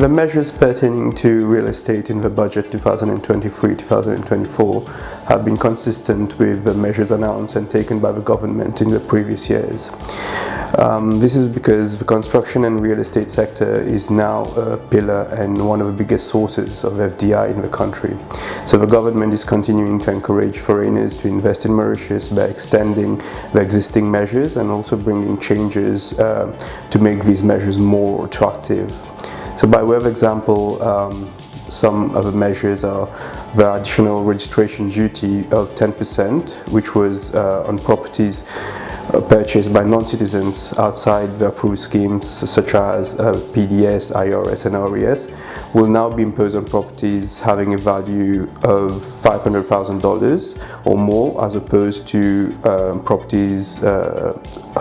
The measures pertaining to real estate in the budget 2023-2024 have been consistent with the measures announced and taken by the government in the previous years. This is because the construction and real estate sector is now a pillar and one of the biggest sources of FDI in the country. So the government is continuing to encourage foreigners to invest in Mauritius by extending the existing measures and also bringing changes to make these measures more attractive. So by way of example, some of the measures are the additional registration duty of 10%, which was on properties purchased by non-citizens outside the approved schemes such as PDS, IRS and RES, will now be imposed on properties having a value of $500,000 or more, as opposed to properties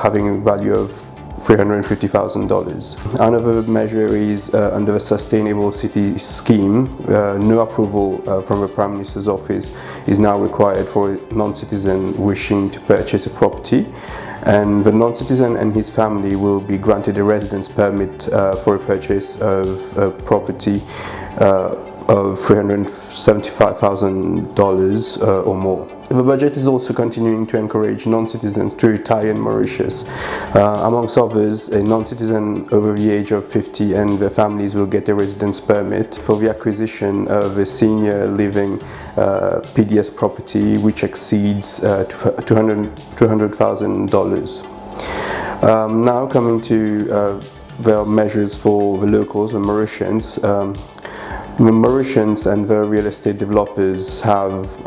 having a value of $350,000. Another measure is under the Sustainable City Scheme. No approval from the Prime Minister's office is now required for a non-citizen wishing to purchase a property, and the non-citizen and his family will be granted a residence permit for a purchase of a property of $375,000 or more. The budget is also continuing to encourage non-citizens to retire in Mauritius. Amongst others, a non-citizen over the age of 50 and their families will get a residence permit for the acquisition of a senior living PDS property which exceeds $200,000. Now coming to the measures for the locals, the Mauritians. The Mauritians and the real estate developers have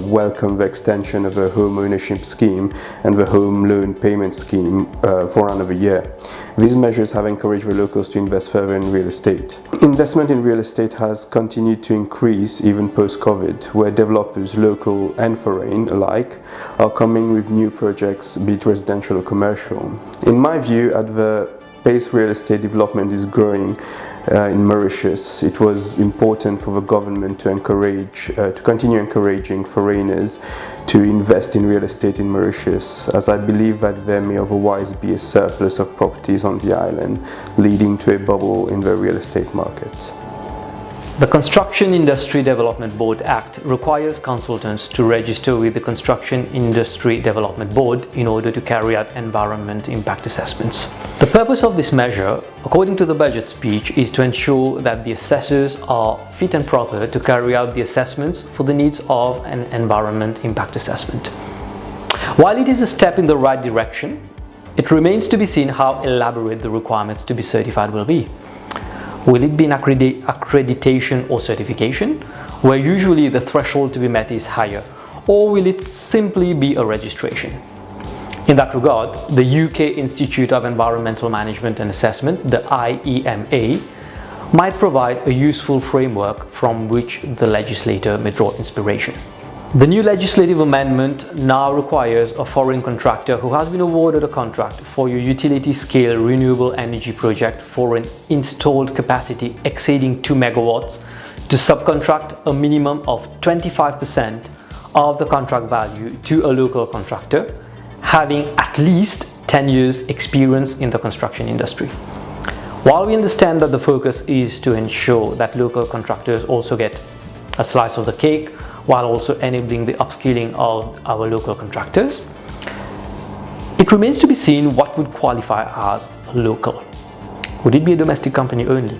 welcomed the extension of the home ownership scheme and the home loan payment scheme for another year. These measures have encouraged the locals to invest further in real estate. Investment in real estate has continued to increase even post-COVID, where developers, local and foreign alike, are coming with new projects, be it residential or commercial. In my view, at the pace real estate development is growing in Mauritius, it was important for the government to continue encouraging foreigners to invest in real estate in Mauritius, as I believe that there may otherwise be a surplus of properties on the island, leading to a bubble in the real estate market. The Construction Industry Development Board Act requires consultants to register with the Construction Industry Development Board in order to carry out environment impact assessments. The purpose of this measure, according to the budget speech, is to ensure that the assessors are fit and proper to carry out the assessments for the needs of an environment impact assessment. While it is a step in the right direction, it remains to be seen how elaborate the requirements to be certified will be. Will it be an accreditation or certification, where usually the threshold to be met is higher, or will it simply be a registration? In that regard, the UK Institute of Environmental Management and Assessment, the IEMA, might provide a useful framework from which the legislator may draw inspiration. The new legislative amendment now requires a foreign contractor who has been awarded a contract for your utility-scale renewable energy project for an installed capacity exceeding 2 megawatts to subcontract a minimum of 25% of the contract value to a local contractor having at least 10 years experience in the construction industry. While we understand that the focus is to ensure that local contractors also get a slice of the cake, while also enabling the upskilling of our local contractors, it remains to be seen what would qualify as local. Would it be a domestic company only?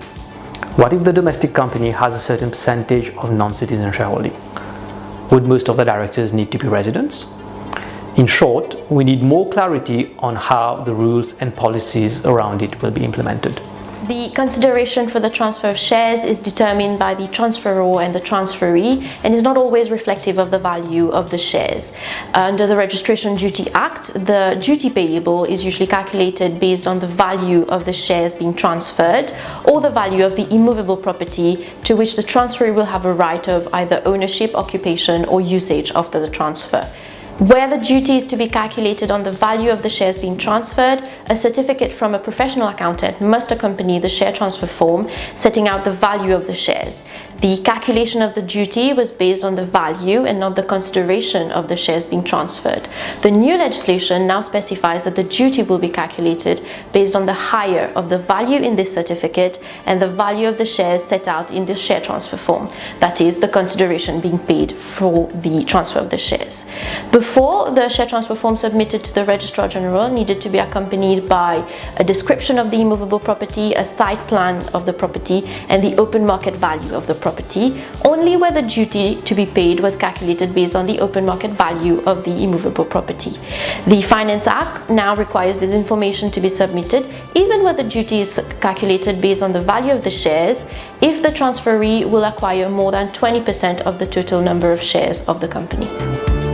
What if the domestic company has a certain percentage of non-citizen shareholding? Would most of the directors need to be residents? In short, we need more clarity on how the rules and policies around it will be implemented. The consideration for the transfer of shares is determined by the transferor and the transferee and is not always reflective of the value of the shares. Under the Registration Duty Act, the duty payable is usually calculated based on the value of the shares being transferred or the value of the immovable property to which the transferee will have a right of either ownership, occupation or usage after the transfer. Where the duty is to be calculated on the value of the shares being transferred, a certificate from a professional accountant must accompany the share transfer form setting out the value of the shares. The calculation of the duty was based on the value and not the consideration of the shares being transferred. The new legislation now specifies that the duty will be calculated based on the higher of the value in this certificate and the value of the shares set out in the share transfer form, that is, the consideration being paid for the transfer of the shares. Before, the share transfer form submitted to the Registrar General needed to be accompanied by a description of the immovable property, a site plan of the property, and the open market value of the property, only where the duty to be paid was calculated based on the open market value of the immovable property. The Finance Act now requires this information to be submitted even where the duty is calculated based on the value of the shares if the transferee will acquire more than 20% of the total number of shares of the company.